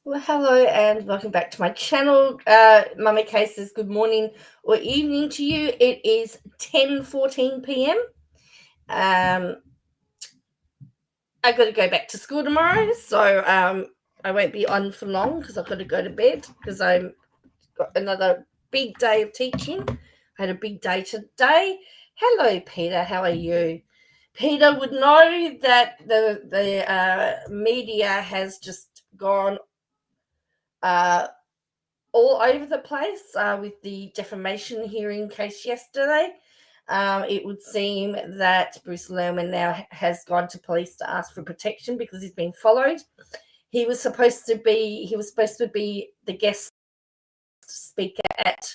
Well, hello and welcome back to my channel. Mummy K says good morning or evening to you. It is 10:14 p.m. I got to go back to school tomorrow, so I won't be on for long because I've got to go to bed because I've got another big day of teaching. I had a big day today. Hello, Peter. How are you? Peter would know that the media has just gone all over the place with the defamation hearing case yesterday. It would seem that Bruce Lerman now has gone to police to ask for protection because he's been followed. He was supposed to be the guest speaker at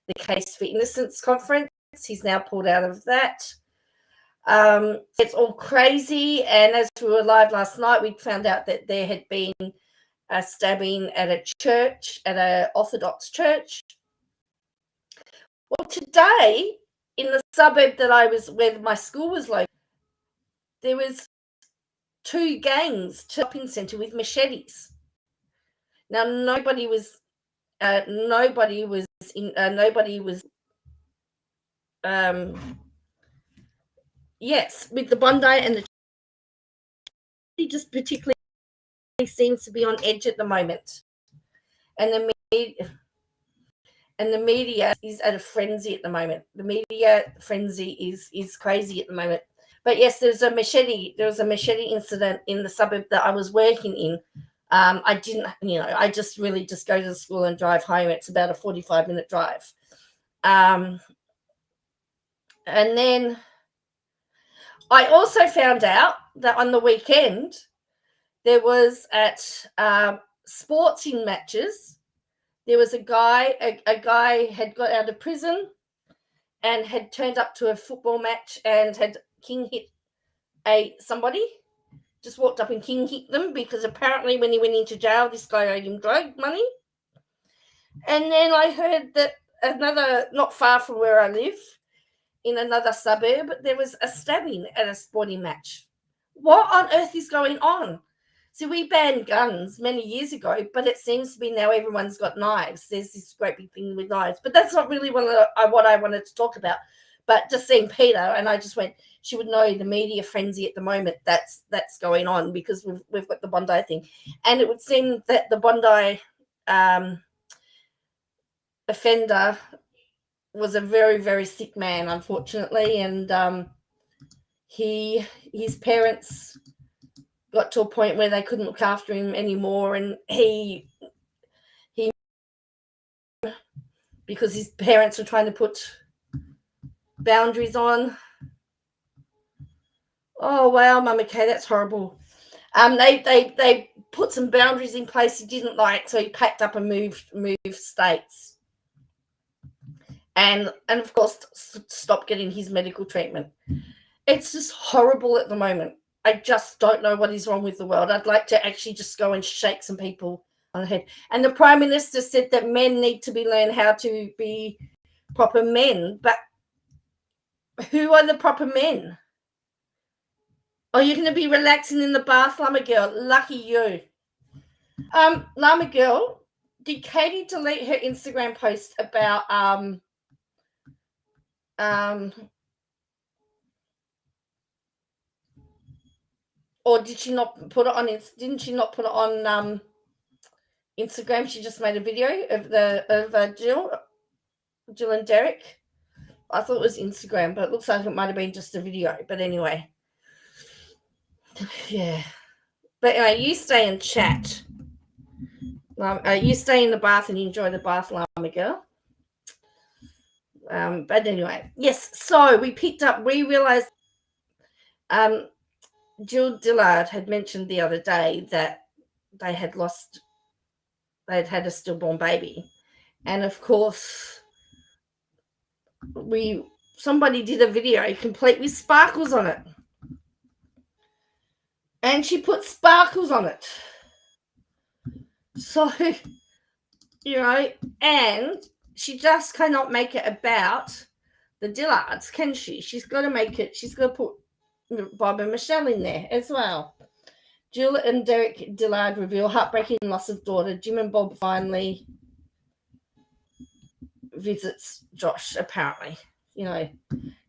the Case for Innocence conference. He's now pulled out of that. It's all crazy, and as we were live last night, we found out that there had been a stabbing at a church, at an Orthodox church. Well, today, in the suburb that I was, where my school was located, there was two gangs to the shopping centre with machetes. Now, nobody was yes, with the Bondi and the just particularly seems to be on edge at the moment, and the media is at a frenzy at the moment. The media frenzy is crazy at the moment. But yes, there was a machete incident in the suburb that I was working in. I didn't, I just really just go to the school and drive home. It's about a 45-minute drive. And then I also found out that on the weekend there was at sporting matches, there was a guy had got out of prison and had turned up to a football match and had king hit somebody. Just walked up and king hit them because apparently when he went into jail, this guy owed him drug money. And then I heard that another, not far from where I live, in another suburb, there was a stabbing at a sporting match. What on earth is going on? See, we banned guns many years ago, but it seems to be now everyone's got knives. There's this great big thing with knives, but that's not really what I wanted to talk about. But just seeing Peter, and I just went, she would know the media frenzy at the moment that's going on because we've got the Bondi thing. And it would seem that the Bondi offender was a very, very sick man, unfortunately, and his parents got to a point where they couldn't look after him anymore, and he because his parents were trying to put boundaries on. Oh, wow, Mama Kay, that's horrible. They put some boundaries in place he didn't like, so he packed up and moved states. And of course, stopped getting his medical treatment. It's just horrible at the moment. I just don't know what is wrong with the world. I'd like to actually just go and shake some people on the head. And the Prime Minister said that men need to learn how to be proper men. But who are the proper men? Oh, you're going to be relaxing in the bath, Llama Girl. Lucky you. Llama Girl, did Katie delete her Instagram post about or did she not put it on? Didn't she not put it on Instagram? She just made a video of Jill and Derek. I thought it was Instagram, but it looks like it might have been just a video. But anyway, yeah. But anyway, you stay and chat. You stay in the bath and enjoy the bath, Llama Girl. But anyway, yes. So we realized Jill Dillard had mentioned the other day that they'd had a stillborn baby. And of course, somebody did a video complete with sparkles on it. And she put sparkles on it. So, and she just cannot make it about the Dillards, can she? She's got to put Bob and Michelle in there as well. Jill and Derek Dillard reveal heartbreaking loss of daughter. Jim and Bob finally visits Josh, apparently.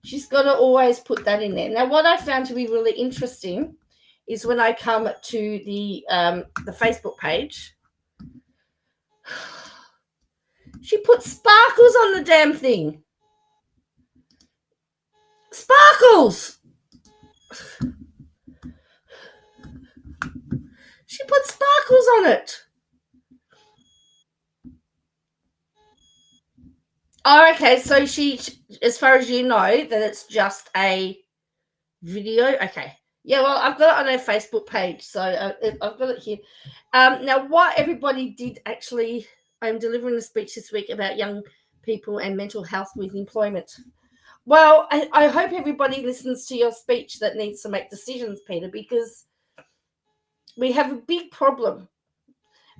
She's got to always put that in there. Now, what I found to be really interesting is when I come to the Facebook page, she put sparkles on the damn thing. Sparkles! She put sparkles on it. Oh, okay. So she, as far as you know, that it's just a video. Okay. Yeah, well, I've got it on her Facebook page, so I've got it here. Now, what everybody did actually, I'm delivering a speech this week about young people and mental health with employment. Well, I hope everybody listens to your speech that needs to make decisions, Peter, because we have a big problem.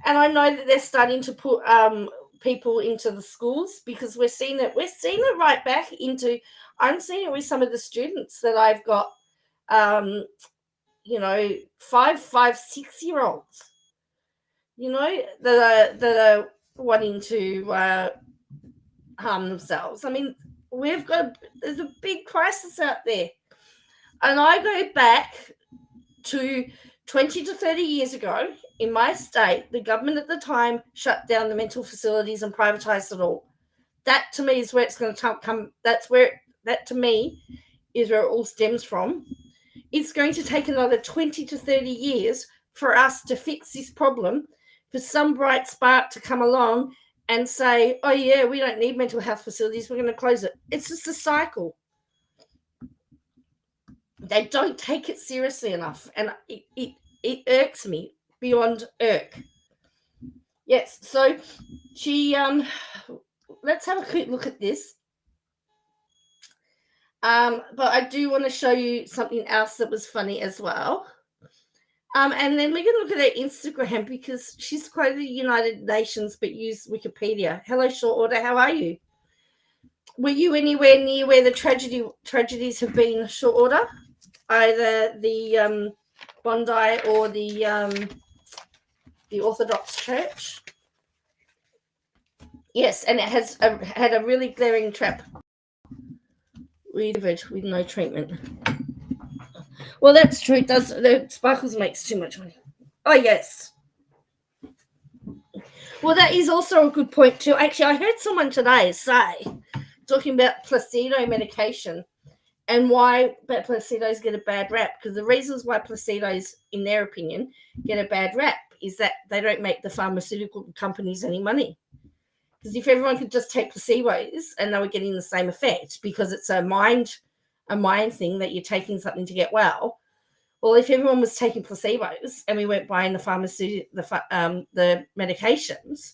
And I know that they're starting to put people into the schools, because we're seeing it right back into, I'm seeing it with some of the students that I've got, 5, 6-year-olds, that are wanting to harm themselves. I mean, there's a big crisis out there. And I go back to 20 to 30 years ago in my state. The government at the time shut down the mental facilities and privatized it all. That to me is where it's going to come. That to me is where it all stems from. It's going to take another 20 to 30 years for us to fix this problem, for some bright spark to come along and say, oh yeah, we don't need mental health facilities, we're going to close it. It's just a cycle. They don't take it seriously enough, and it irks me beyond irk. Yes, so she let's have a quick look at this. But I do want to show you something else that was funny as well. And then we can look at her Instagram, because she's quoted the United Nations but used Wikipedia. Hello, Short Order, how are you? Were you anywhere near where the tragedies have been, Short Order? Either the Bondi or the Orthodox Church? Yes, and it has had a really glaring trap with no treatment. Well, that's true. It does. The Sparkles makes too much money. Oh, yes. Well, that is also a good point too. Actually, I heard someone today talking about placebo medication and why placebos get a bad rap. Because the reasons why placebos, in their opinion, get a bad rap is that they don't make the pharmaceutical companies any money. Because if everyone could just take placebos and they were getting the same effect, because it's a mind thing that you're taking something to get well. Well, if everyone was taking placebos and we weren't buying the the medications,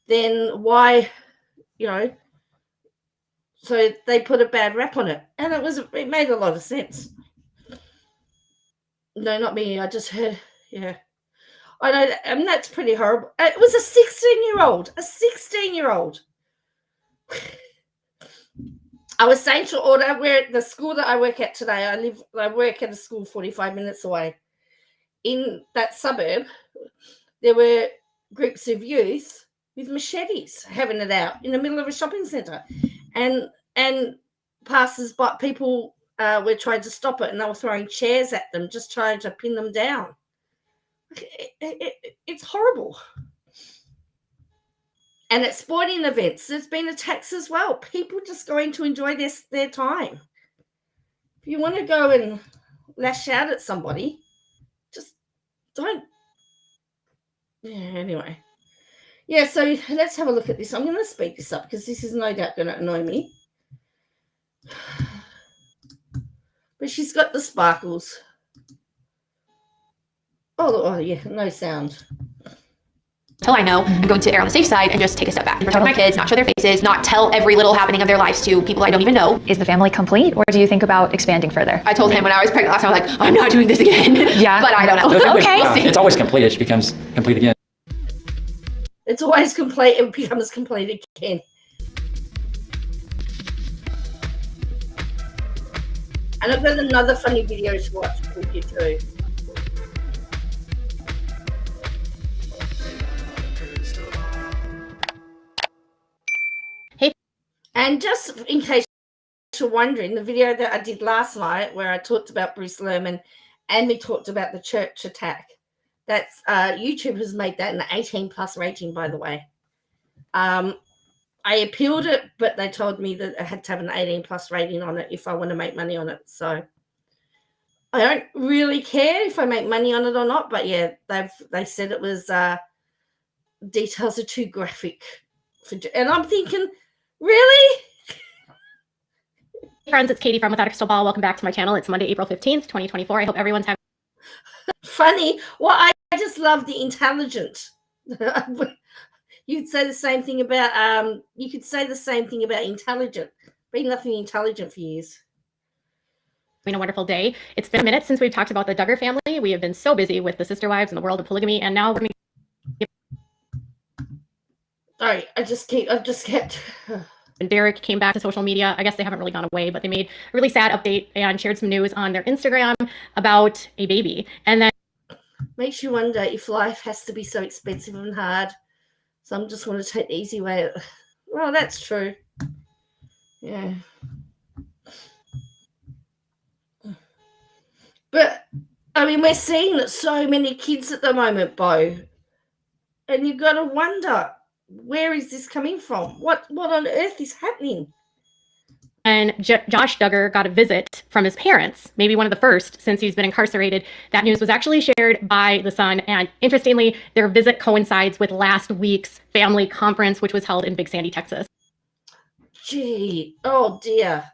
then why, so they put a bad rap on it, and it made a lot of sense. No, not me. I just heard, yeah. I know, and that's pretty horrible. It was a 16-year-old. A 16-year-old. I was saying to order where the school that I work at today. I work at a school 45 minutes away. In that suburb, there were groups of youth with machetes having it out in the middle of a shopping centre, and passers by, people were trying to stop it, and they were throwing chairs at them, just trying to pin them down. It's horrible. And at sporting events, there's been attacks as well. People just going to enjoy their time. If you want to go and lash out at somebody, just don't. Yeah, anyway. Yeah, so let's have a look at this. I'm going to speed this up because this is no doubt going to annoy me. But she's got the sparkles. Oh yeah, no sound. Until I know, I'm going to err on the safe side and just take a step back. Protect my kids, not show their faces, not tell every little happening of their lives to people I don't even know. Is the family complete, or do you think about expanding further? I told him when I was pregnant last time, I was like, I'm not doing this again. Yeah. But I don't know. Okay. It's always complete. It becomes complete again. It's always complete. It becomes complete again. And I've got another funny video to watch with you too. Hey. And just in case you're wondering, the video that I did last night where I talked about Bruce Lerman and we talked about the church attack, that's YouTube has made that an 18+ rating, by the way. I appealed it, but they told me that I had to have an 18+ rating on it if I want to make money on it. So I don't really care if I make money on it or not. But yeah, they said it was details are too graphic. And I'm thinking, really? Hey friends, it's Katie from Without a Crystal Ball. Welcome back to my channel. It's Monday, April 15th, 2024. I hope everyone's having Funny. Well, I just love the intelligent. You'd say the same thing about you could say the same thing about intelligent. Been nothing intelligent for years. a wonderful day. It's been a minute since we've talked about the Duggar family. We have been so busy with the sister wives and the world of polygamy, and now we're going to Sorry, I've just kept and Derek came back to social media. I guess they haven't really gone away, but they made a really sad update and shared some news on their Instagram about a baby. And then makes you wonder if life has to be so expensive and hard. So I'm just going to take the easy way. Well, that's true. Yeah. But, I mean, we're seeing that so many kids at the moment, Bo. And you've got to wonder, where is this coming from? What on earth is happening? And Josh Duggar got a visit from his parents, maybe one of the first since he's been incarcerated. That news was actually shared by the Sun. And interestingly, their visit coincides with last week's family conference, which was held in Big Sandy, Texas. Gee, oh dear.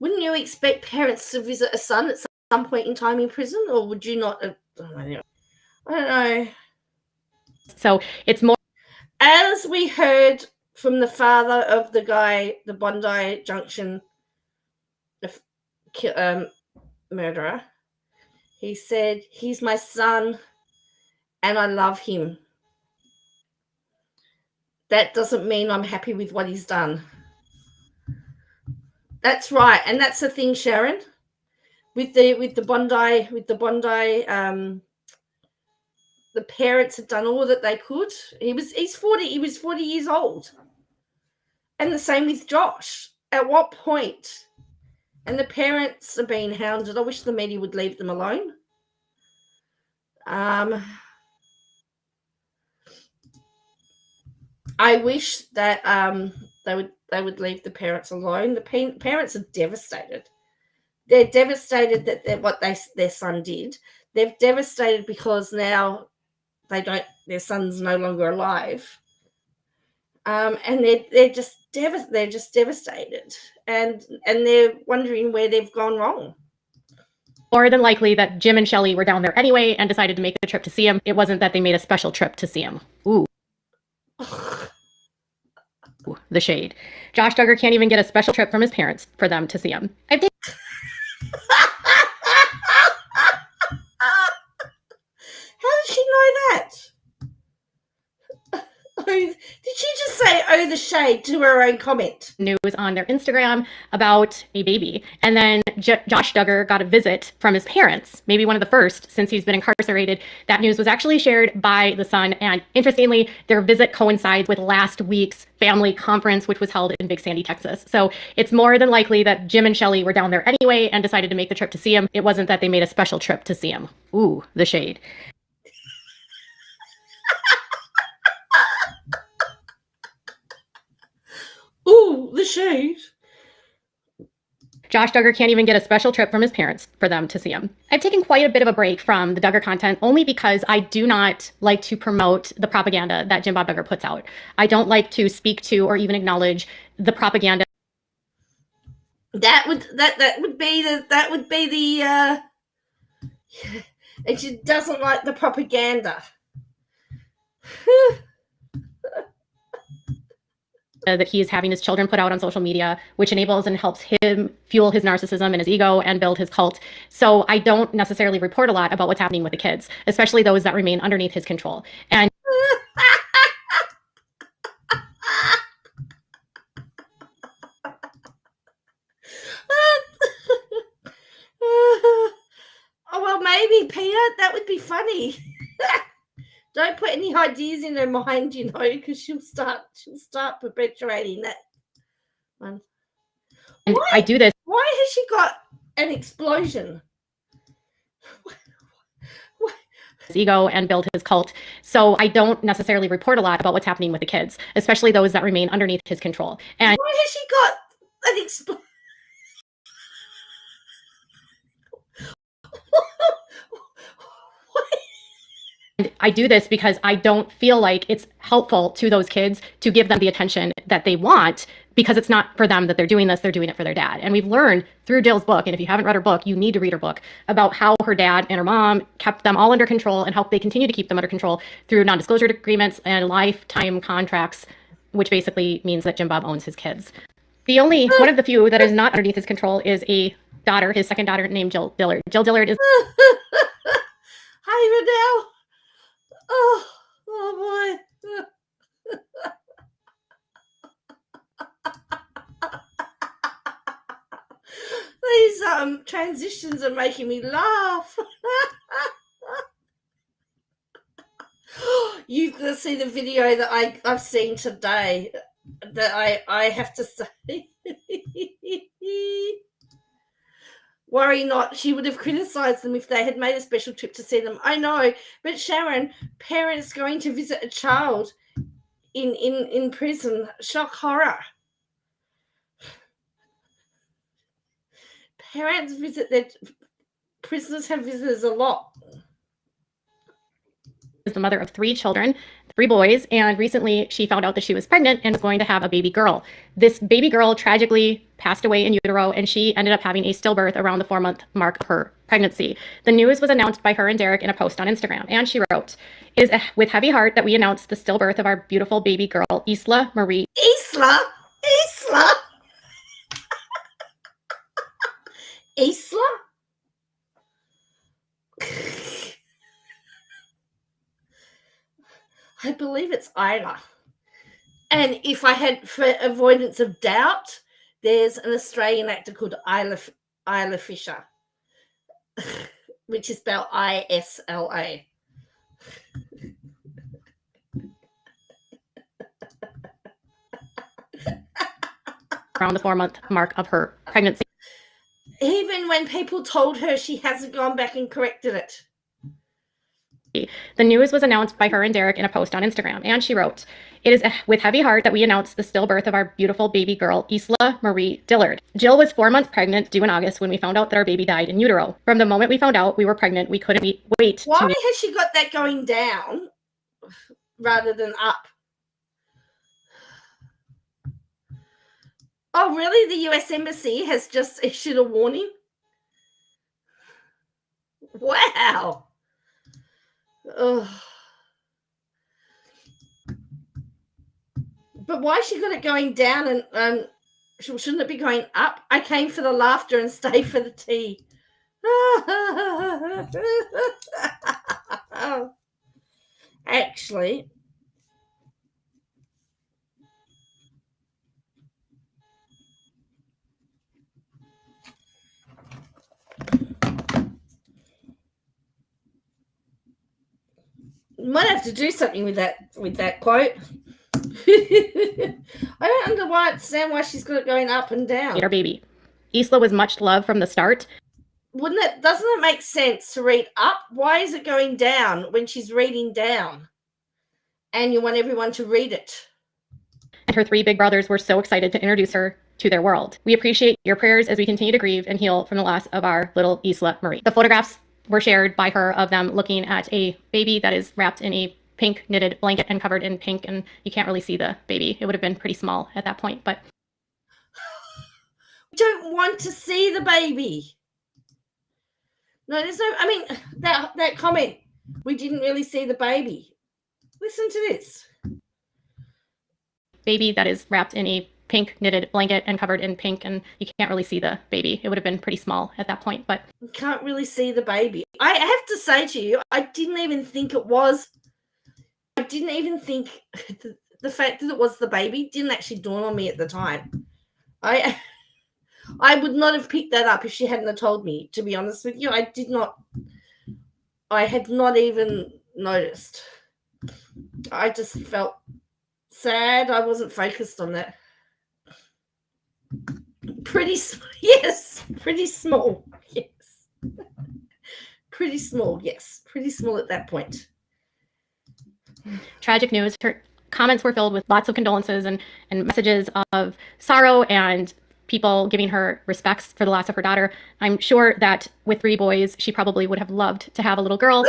Wouldn't you expect parents to visit a son at some point in time in prison? Or would you not? I don't know. So it's more. As we heard from the father of the guy, the Bondi Junction murderer, he said, he's my son and I love him. That doesn't mean I'm happy with what he's done. That's right. And that's the thing, Sharon, with the Bondi, the parents had done all that they could. He's 40. He was 40 years old. And the same with Josh. At what point? And the parents are being hounded. I wish the media would leave them alone. I wish that they would leave the parents alone. The parents are devastated. They're devastated that what their son did. They're devastated because now their son's no longer alive. And they're just devastated, and they're wondering where they've gone wrong. More than likely that Jim and Shelley were down there anyway and decided to make the trip to see him. It wasn't that they made a special trip to see him. Ooh. The shade. Josh Duggar can't even get a special trip from his parents for them to see him. How does she know that? Did she just say, oh, the shade to her own comment? News on their Instagram about a baby. And then Josh Duggar got a visit from his parents, maybe one of the first since he's been incarcerated. That news was actually shared by the Sun. And interestingly, their visit coincides with last week's family conference, which was held in Big Sandy, Texas. So it's more than likely that Jim and Shelley were down there anyway and decided to make the trip to see him. It wasn't that they made a special trip to see him. Ooh, the shade. Ooh, the shade. Josh Duggar can't even get a special trip from his parents for them to see him. I've taken quite a bit of a break from the Duggar content only because I do not like to promote the propaganda that Jim Bob Duggar puts out. I don't like to speak to or even acknowledge the propaganda. That would be the and she doesn't like the propaganda. That he is having his children put out on social media, which enables and helps him fuel his narcissism and his ego and build his cult. So I don't necessarily report a lot about what's happening with the kids, especially those that remain underneath his control. And oh, well, maybe, Peter, that would be funny. Don't put any ideas in her mind, because she'll start perpetuating that one. And I do this. Why has she got an explosion? His ego and build his cult. So I don't necessarily report a lot about what's happening with the kids, especially those that remain underneath his control. And why has she got an explosion? I do this because I don't feel like it's helpful to those kids to give them the attention that they want, because it's not for them that they're doing this, they're doing it for their dad. And we've learned through Jill's book, and if you haven't read her book, you need to read her book, about how her dad and her mom kept them all under control and how they continue to keep them under control through non-disclosure agreements and lifetime contracts, which basically means that Jim Bob owns his kids. The only one of the few that is not underneath his control is a daughter, his second daughter, named Jill Dillard. Jill Dillard is... Hi, Riddell. Oh boy. These transitions are making me laugh. You've got to see the video that I've seen today, that I have to say. Worry not, she would have criticized them if they had made a special trip to see them. I know, but Sharon, parents going to visit a child in prison, shock horror. Parents visit their prisoners, have visitors a lot. Is the mother of 3 children, 3 boys, and recently she found out that she was pregnant and was going to have a baby girl. This baby girl tragically passed away in utero, and she ended up having a stillbirth around the 4-month mark of her pregnancy. The news was announced by her and Derek in a post on Instagram, and she wrote, "It is with heavy heart that we announce the stillbirth of our beautiful baby girl, Isla Marie." Isla? Isla? I believe it's Isla. And if I had, for avoidance of doubt, there's an Australian actor called Isla Fisher, which is spelled ISLA. Around the 4-month mark of her pregnancy. Even when people told her, she hasn't gone back and corrected it. The news was announced by her and Derek in a post on Instagram, and she wrote, "It is with heavy heart that we announce the stillbirth of our beautiful baby girl, Isla Marie Dillard. Jill was 4 months pregnant, due in August, when we found out that our baby died in utero. From the moment we found out we were pregnant, we couldn't wait." Why has she got that going down rather than up? Oh, really? The US Embassy has just issued a warning? Wow. Ugh. But why she got it going down and shouldn't it be going up? I came for the laughter and stayed for the tea. Actually, might have to do something with that quote. I don't understand why she's got it going up and down. Our baby. Isla was much loved from the start. Doesn't it make sense to read up? Why is it going down when she's reading down? And you want everyone to read it. And her three big brothers were so excited to introduce her to their world. We appreciate your prayers as we continue to grieve and heal from the loss of our little Isla Marie. The photographs were shared by her of them looking at a baby that is wrapped in a pink knitted blanket and covered in pink, and you can't really see the baby. It would have been pretty small at that point, but we don't want to see the baby. No, there's no, I mean, that comment, we didn't really see the baby. Listen to this. Baby that is wrapped in a pink knitted blanket and covered in pink, and you can't really see the baby. It would have been pretty small at that point, but you can't really see the baby. I have to say to you, I didn't even think it was. I didn't even think the fact that it was the baby didn't actually dawn on me at the time. I would not have picked that up if she hadn't have told me, to be honest with you. I had not even noticed. I just felt sad. I wasn't focused on that. Pretty small, yes. Pretty small, yes. Pretty small, yes. Pretty small at that point. Tragic news. Her comments were filled with lots of condolences and messages of sorrow and people giving her respects for the loss of her daughter. I'm sure that with three boys, she probably would have loved to have a little girl.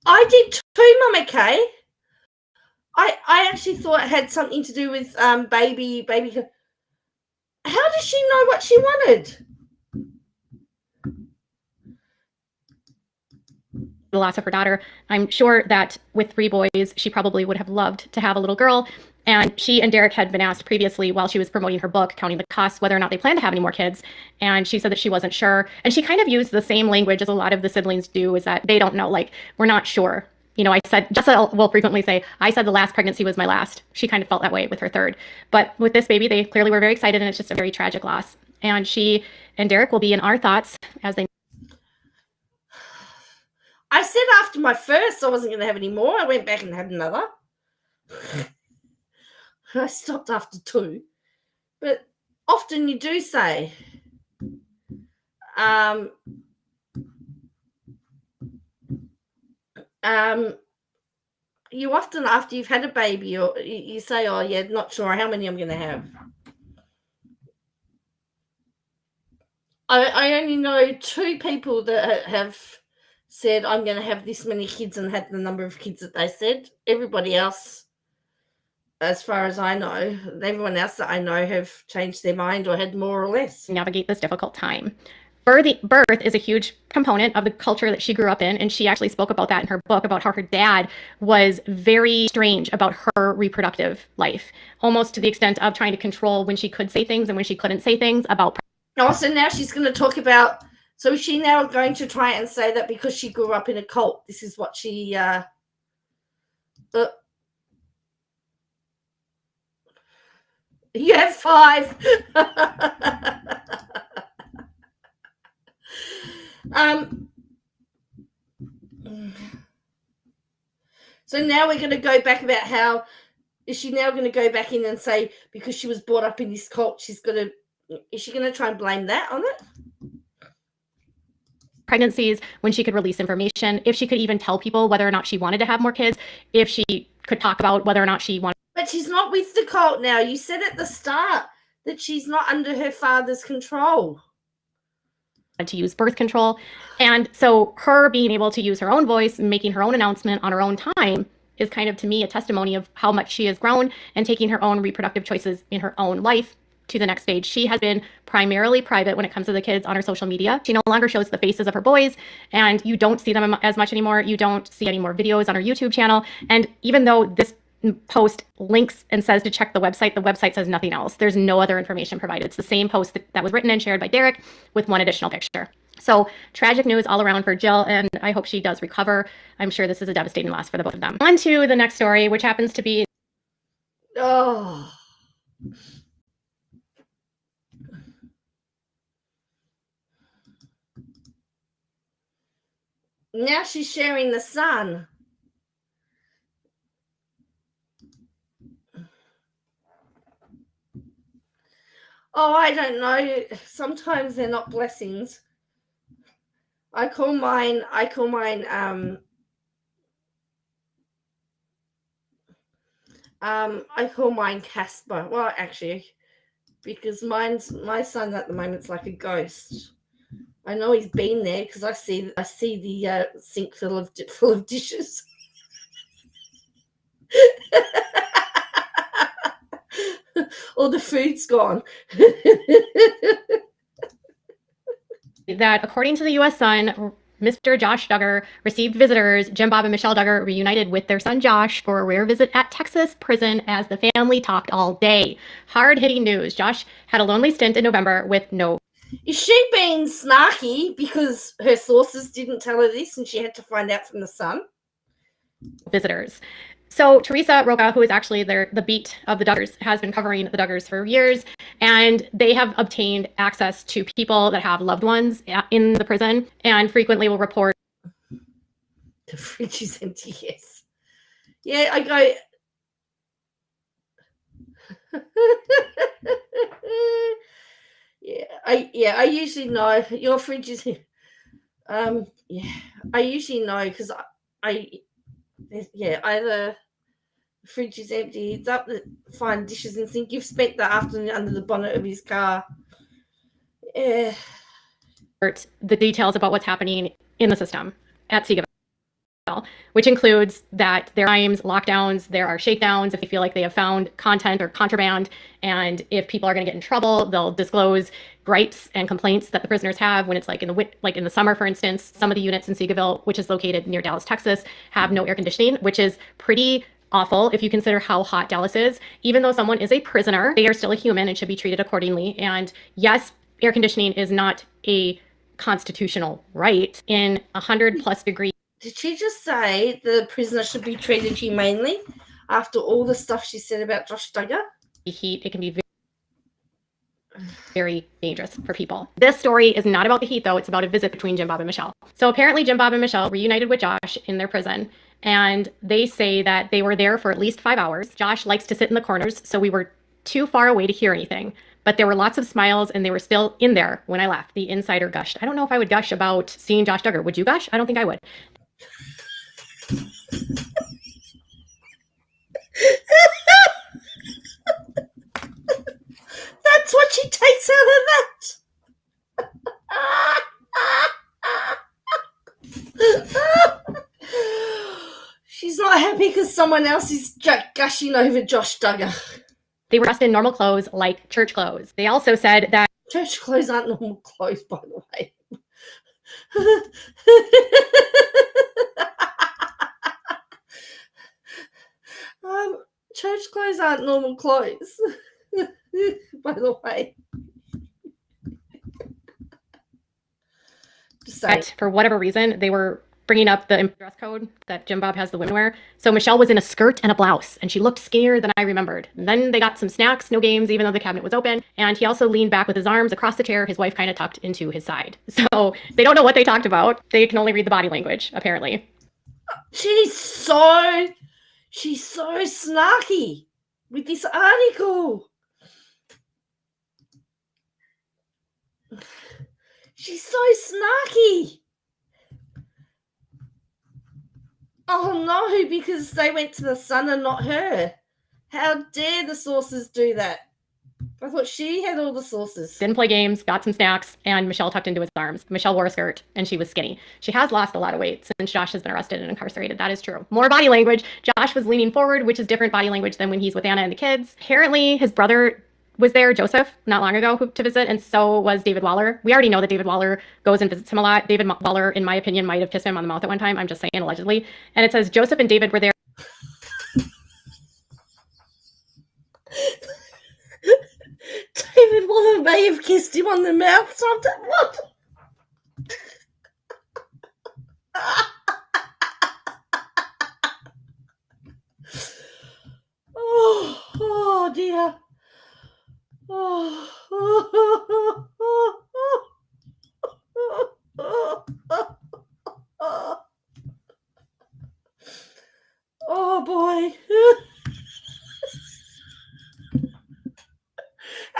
I did too, Mama Kay. I actually thought it had something to do with baby. How does she know what she wanted? The loss of her daughter. I'm sure that with three boys, she probably would have loved to have a little girl. And she and Derek had been asked previously while she was promoting her book, Counting the Costs, whether or not they plan to have any more kids. And she said that she wasn't sure. And she kind of used the same language as a lot of the siblings do, is that they don't know, like, we're not sure. You know, I said, Jessica will frequently say, I said the last pregnancy was my last. She kind of felt that way with her third. But with this baby, they clearly were very excited, and it's just a very tragic loss. And she and Derek will be in our thoughts as they. I said after my first I wasn't going to have any more. I went back and had another. I stopped after two. But often you do say, you often, after you've had a baby, or you say, oh, yeah, not sure how many I'm going to have. I only know two people that have said, I'm going to have this many kids, and had the number of kids that they said. Everybody else, as far as I know, everyone else that I know have changed their mind or had more or less. Navigate this difficult time. Birth is a huge component of the culture that she grew up in, and she actually spoke about that in her book, about how her dad was very strange about her reproductive life, almost to the extent of trying to control when she could say things and when she couldn't say things about. Oh, so now she's going to talk about, so is she now going to try and say that because she grew up in a cult, this is what she, you have 5. So now we're going to go back about how, is she now going to go back in and say because she was brought up in this cult, is she going to try and blame that on it? Pregnancies, when she could release information, if she could even tell people whether or not she wanted to have more kids, if she could talk about whether or not she wanted. But she's not with the cult now. You said at the start that she's not under her father's control. To use birth control. And so her being able to use her own voice, making her own announcement on her own time, is kind of, to me, a testimony of how much she has grown and taking her own reproductive choices in her own life to the next stage. She has been primarily private when it comes to the kids on her social media. She no longer shows the faces of her boys, and you don't see them as much anymore. You don't see any more videos on her YouTube channel. And even though this post links and says to check the website says nothing else. There's no other information provided. It's the same post that was written and shared by Derek with one additional picture. So tragic news all around for Jill, and I hope she does recover. I'm sure this is a devastating loss for the both of them. On to the next story, which happens to be... Oh. Now she's sharing the sun. Oh, I don't know. Sometimes they're not blessings. I call mine Casper. Well, actually, because my son at the moment's like a ghost. I know he's been there because I see the sink full of dishes. Or the food's gone. That according to the U.S. Sun, Mr. Josh Duggar received visitors. Jim Bob and Michelle Duggar reunited with their son Josh for a rare visit at Texas prison as the family talked all day. Hard-hitting news. Josh had a lonely stint in November with no... Is she being snarky because her sources didn't tell her this and she had to find out from the Sun? Visitors. So Teresa Roca, who is actually the beat of the Duggars, has been covering the Duggars for years, and they have obtained access to people that have loved ones in the prison and frequently will report. The fridge is empty, yes. Yeah, I go... I usually know your fridge is I usually know because either the fridge is empty, it's up to find dishes and sink. You've spent the afternoon under the bonnet of his car. Yeah. The details about what's happening in the system at Seagoville, which includes that there are times, lockdowns, there are shakedowns if they feel like they have found content or contraband, and if people are going to get in trouble, they'll disclose gripes and complaints that the prisoners have when it's like in the summer, for instance. Some of the units in Seagoville, which is located near Dallas, Texas, have no air conditioning, which is pretty awful if you consider how hot Dallas is. Even though someone is a prisoner, they are still a human and should be treated accordingly. And yes, air conditioning is not a constitutional right in 100+ degree. Did she just say the prisoner should be treated humanely after all the stuff she said about Josh Duggar? Heat, it can be very dangerous for people. This story is not about the heat, though. It's about a visit between Jim Bob and Michelle. So apparently Jim Bob and Michelle reunited with Josh in their prison, and they say that they were there for at least 5 hours. Josh likes to sit in the corners, so we were too far away to hear anything. But there were lots of smiles, and they were still in there when I left. The insider gushed. I don't know if I would gush about seeing Josh Duggar. Would you gush? I don't think I would. That's what she takes out of that. She's not happy because someone else is gushing over Josh Duggar. They were dressed in normal clothes, like church clothes. They also said that church clothes aren't normal clothes, by the way. Church clothes aren't normal clothes, by the way. But for whatever reason, they were bringing up the dress code that Jim Bob has the women wear. So Michelle was in a skirt and a blouse, and she looked skinnier than I remembered. And then they got some snacks, no games, even though the cabinet was open. And he also leaned back with his arms across the chair, his wife kind of tucked into his side. So they don't know what they talked about. They can only read the body language, apparently. She's so snarky with this article. She's so snarky. Oh no, because they went to the Sun and not her. How dare the sources do that? I thought she had all the sources. Didn't play games, got some snacks, and Michelle tucked into his arms. Michelle wore a skirt, and she was skinny. She has lost a lot of weight since Josh has been arrested and incarcerated. That is true. More body language. Josh was leaning forward, which is different body language than when he's with Anna and the kids. Apparently, his brother was there, Joseph, not long ago to visit, and so was David Waller. We already know that David Waller goes and visits him a lot. David Waller, in my opinion, might have kissed him on the mouth at one time. I'm just saying, allegedly. And it says Joseph and David were there. David Waller may have kissed him on the mouth sometime. What? Oh dear. Oh boy.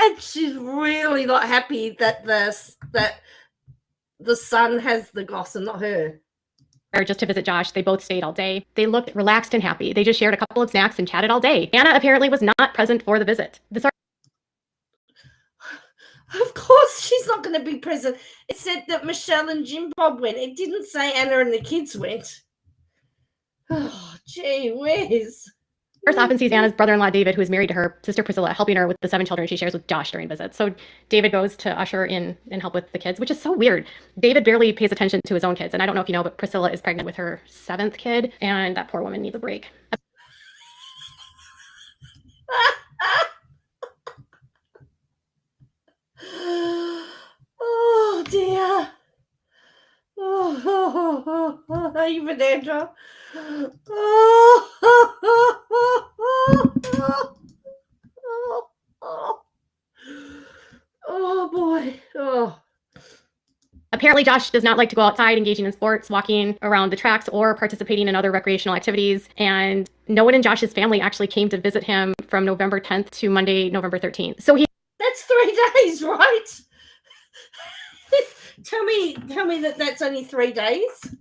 And she's really not happy that the son has the goss and not her. Or just to visit Josh. They both stayed all day. They looked relaxed and happy. They just shared a couple of snacks and chatted all day. Anna apparently was not present for the visit. Of course she's not going to be present. It said that Michelle and Jim Bob went. It didn't say Anna and the kids went. Oh, gee whiz. First often sees Anna's brother-in-law, David, who is married to her sister, Priscilla, helping her with the 7 children she shares with Josh during visits. So David goes to usher in and help with the kids, which is so weird. David barely pays attention to his own kids. And I don't know if you know, but Priscilla is pregnant with her 7th kid, and that poor woman needs a break. Oh, dear. Oh, even Andrew. Oh boy. Oh. Apparently, Josh does not like to go outside engaging in sports, walking around the tracks, or participating in other recreational activities. And no one in Josh's family actually came to visit him from November 10th to Monday, November 13th. So that's 3 days, right? Tell me that that's only 3 days.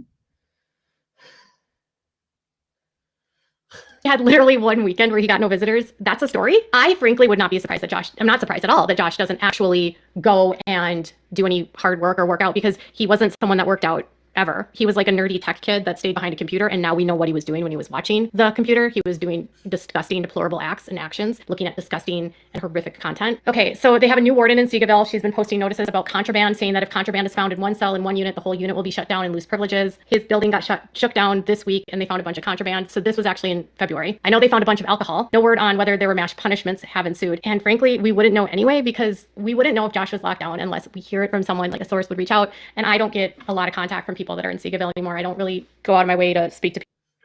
He had literally one weekend where he got no visitors. That's a story. I frankly would not be surprised that Josh, I'm not surprised at all that Josh doesn't actually go and do any hard work or work out, because he wasn't someone that worked out ever. He was like a nerdy tech kid that stayed behind a computer, and now we know what he was doing when he was watching the computer. He was doing disgusting, deplorable acts and actions, looking at disgusting and horrific content. Okay, so they have a new warden in Seagoville. She's been posting notices about contraband, saying that if contraband is found in one cell in one unit, the whole unit will be shut down and lose privileges. His building got shook down this week, and they found a bunch of contraband. So this was actually in February. I know they found a bunch of alcohol. No word on whether there were mass punishments have ensued. And frankly, we wouldn't know anyway, because we wouldn't know if Josh was locked down unless we hear it from someone, like a source would reach out. And I don't get a lot of contact from people that are in Seagoville anymore. I don't really go out of my way to speak to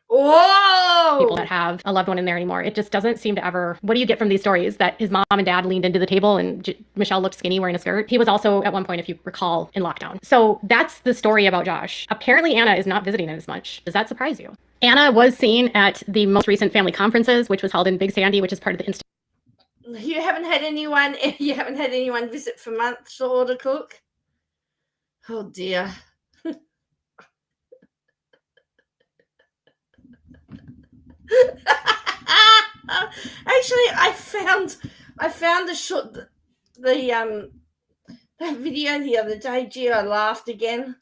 people that have a loved one in there anymore. It just doesn't seem to ever. What do you get from these stories? That his mom and dad leaned into the table and Michelle looked skinny wearing a skirt. He was also at one point, if you recall, in lockdown. So that's the story about Josh. Apparently Anna is not visiting him as much. Does that surprise you? Anna was seen at the most recent family conferences, which was held in Big Sandy, which is part of the Institute. You haven't had anyone visit for months or to cook? Oh dear. Actually, I found that video the other day. Gee, I laughed again.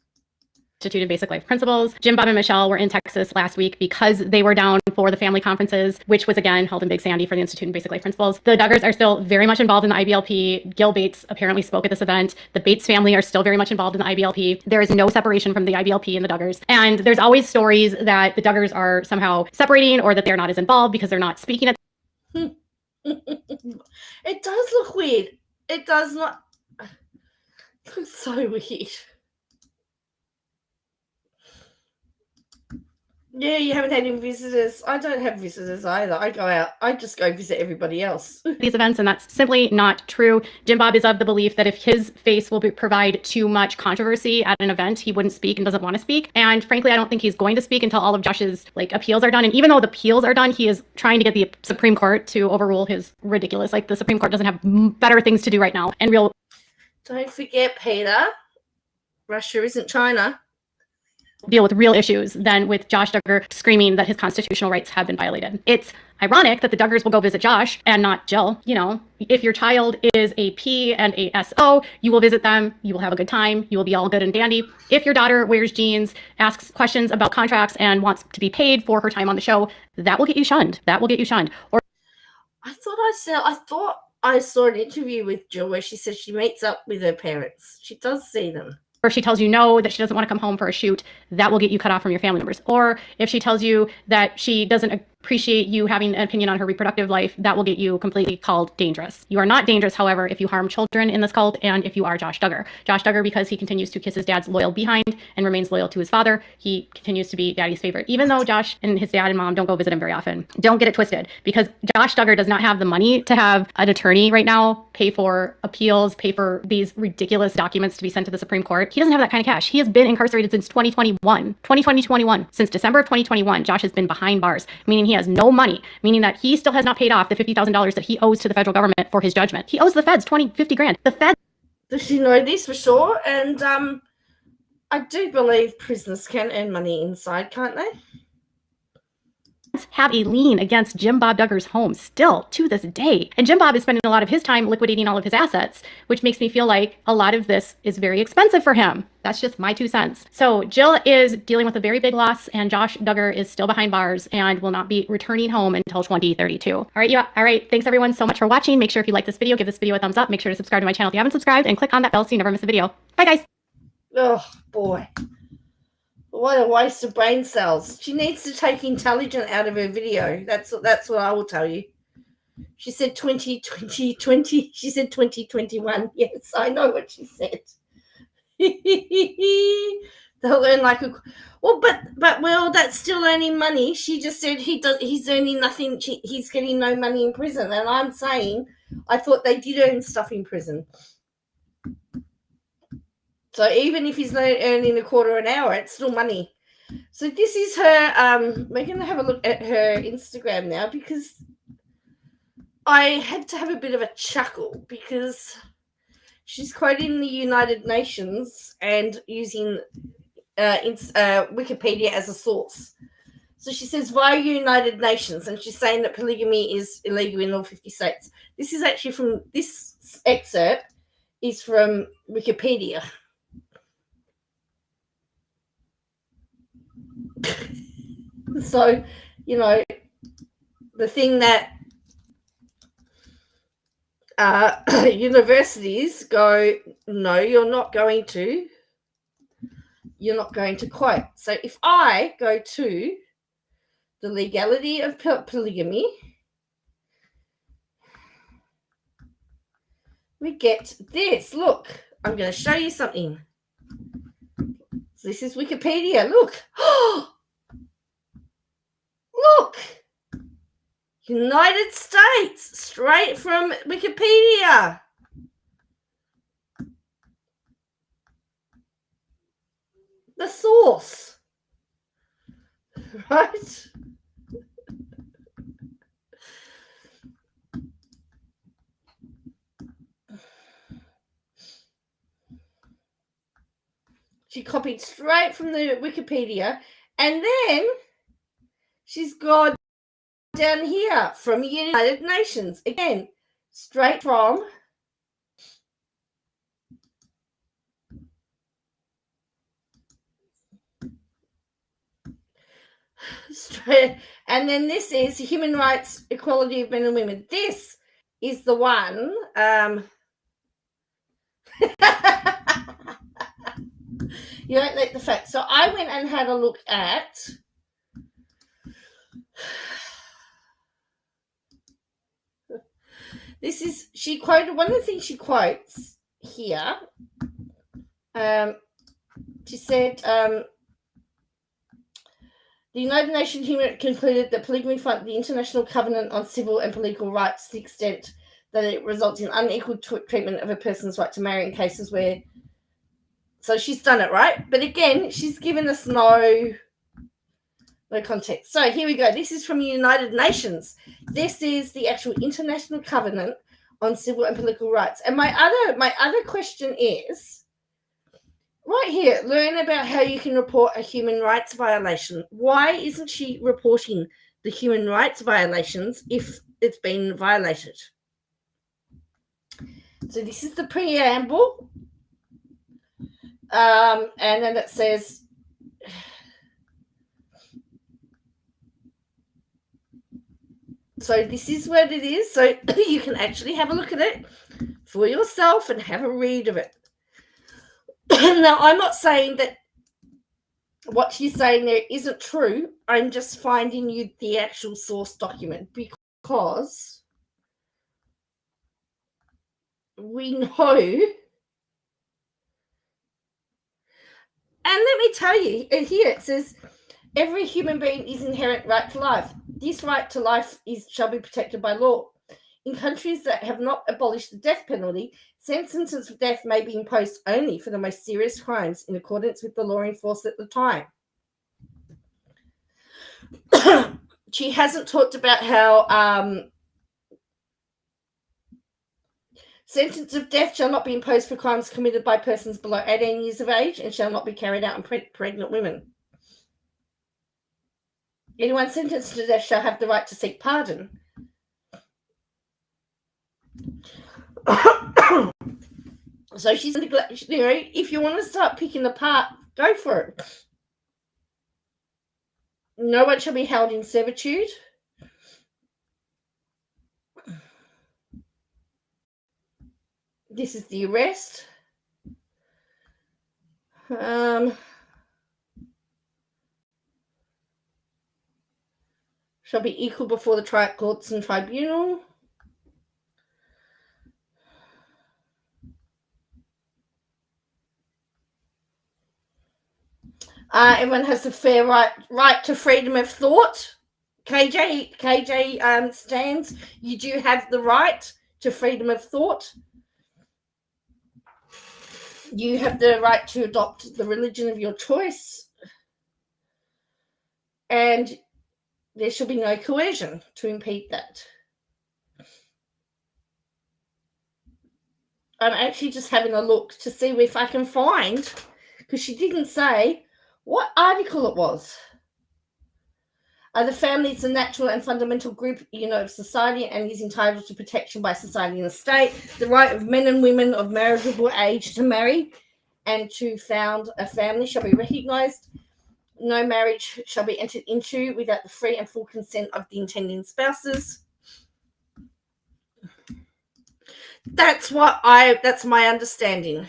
Institute of Basic Life Principles. Jim, Bob, and Michelle were in Texas last week because they were down for the family conferences, which was again held in Big Sandy for the Institute of Basic Life Principles. The Duggars are still very much involved in the IBLP. Gil Bates apparently spoke at this event. The Bates family are still very much involved in the IBLP. There is no separation from the IBLP and the Duggars. And there's always stories that the Duggars are somehow separating, or that they're not as involved because they're not speaking at. It does look weird. It does not. It looks so weird. Yeah, you haven't had any visitors. I don't have visitors either. I go out. I just go visit everybody else. These events, and that's simply not true. Jim Bob is of the belief that if his face will provide too much controversy at an event, he wouldn't speak and doesn't want to speak. And frankly, I don't think he's going to speak until all of Josh's appeals are done. And even though the appeals are done, he is trying to get the Supreme Court to overrule his ridiculous. The Supreme Court doesn't have better things to do right now. And Don't forget, Peter, Russia isn't China. deal with real issues than with Josh Duggar screaming that his constitutional rights have been violated. It's ironic that the Duggars will go visit Josh and not Jill. You know, if your child is a P and a SO, you will visit them. You will have a good time. You will be all good and dandy. If your daughter wears jeans, asks questions about contracts, and wants to be paid for her time on the show, that will get you shunned. That will get you shunned. Or I thought I saw an interview with Jill where she said she meets up with her parents. She does see them. or if she tells you no, that she doesn't want to come home for a shoot, that will get you cut off from your family members. Or if she tells you that she doesn't appreciate you having an opinion on her reproductive life, that will get you completely called dangerous. You are not dangerous, however, if you harm children in this cult and if you are Josh Duggar. Josh Duggar, because he continues to kiss his dad's loyal behind and remains loyal to his father, he continues to be daddy's favorite. Even though Josh and his dad and mom don't go visit him very often. Don't get it twisted, because Josh Duggar does not have the money to have an attorney right now pay for appeals, pay for these ridiculous documents to be sent to the Supreme Court. He doesn't have that kind of cash. He has been incarcerated since 2021. Since December of 2021, Josh has been behind bars, meaning he has no money, meaning that he still has not paid off the $50,000 that he owes to the federal government for his judgment. He owes the feds 50 grand. The feds. Does she know this for sure? And I do believe prisoners can earn money inside, can't they? Have a lien against Jim Bob Duggar's home still to this day. And Jim Bob is spending a lot of his time liquidating all of his assets, which makes me feel like a lot of this is very expensive for him. That's just my 2 cents. So Jill is dealing with a very big loss, and Josh Duggar is still behind bars and will not be returning home until 2032. All right. Thanks everyone so much for watching. Make sure if you like this video, give this video a thumbs up. Make sure to subscribe to my channel if you haven't subscribed, and click on that bell so you never miss a video. Bye guys. Oh boy. What a waste of brain cells. She needs to take intelligent out of her video. That's what I will tell you. She said 2020. She said 2021. Yes, I know what she said. They'll earn like a well, that's still earning money. She just said he's earning nothing. He's getting no money in prison. And I'm saying I thought they did earn stuff in prison. So even if he's not earning a quarter an hour, it's still money. So this is her. We're going to have a look at her Instagram now, because I had to have a bit of a chuckle, because she's quoting the United Nations and using Wikipedia as a source. So she says, via United Nations, and she's saying that polygamy is illegal in all 50 states. This is actually from, this excerpt is from Wikipedia. So, you know, the thing that universities go, no, you're not going to quote. So if I go to the legality of polygamy, we get this. Look, I'm going to show you something. So this is Wikipedia. Look. Look. United States, straight from Wikipedia. The source. Right? She copied straight from the Wikipedia, and then she's gone down here from United Nations. Again, straight from and then this is human rights, equality of men and women. This is the one. You don't let the facts. So I went and had a look at this is, she quoted, one of the things she quotes here, she said, the United Nations concluded that polygamy violates the International Covenant on Civil and Political Rights to the extent that it results in unequal treatment of a person's right to marry in cases where, so she's done it, right? But again, she's given us no context. So here we go. This is from the United Nations. This is the actual International Covenant on Civil and Political Rights. And my other question is, Right here, learn about how you can report a human rights violation. Why isn't she reporting the human rights violations if it's been violated? So this is the preamble. And then it says, so this is what it is. So you can actually have a look at it for yourself and have a read of it. Now, I'm not saying that what she's saying there isn't true. I'm just finding you the actual source document because we know. And let me tell you, here it says, every human being is inherent right to life. This right to life shall be protected by law. In countries that have not abolished the death penalty, sentences of death may be imposed only for the most serious crimes in accordance with the law in force at the time. She hasn't talked about how sentence of death shall not be imposed for crimes committed by persons below 18 years of age and shall not be carried out on pregnant women. Anyone sentenced to death shall have the right to seek pardon. So she's, if you want to start picking apart, go for it. No one shall be held in servitude. This is the arrest. Shall be equal before the courts and tribunal. Everyone has the fair right to freedom of thought. KJ stands. You do have the right to freedom of thought. You have the right to adopt the religion of your choice. And there shall be no coercion to impede that. I'm actually just having a look to see if I can find, because she didn't say what article it was. The family is a natural and fundamental group of society and is entitled to protection by society and the state. The right of men and women of marriageable age to marry and to found a family shall be recognised. No marriage shall be entered into without the free and full consent of the intending spouses. That's my understanding.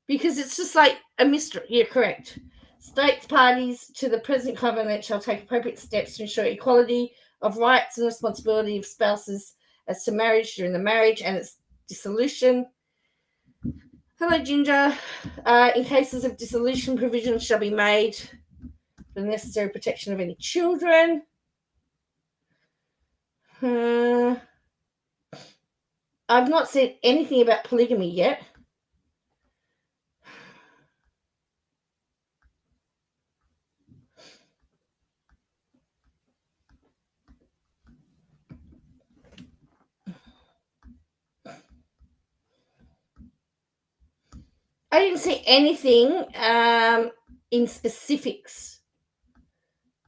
Because it's just like a mystery. You're correct. States parties to the present covenant shall take appropriate steps to ensure equality of rights and responsibility of spouses as to marriage during the marriage and its dissolution. Hello, Ginger. In cases of dissolution, provisions shall be made for the necessary protection of any children. I've not said anything about polygamy yet. I didn't see anything in specifics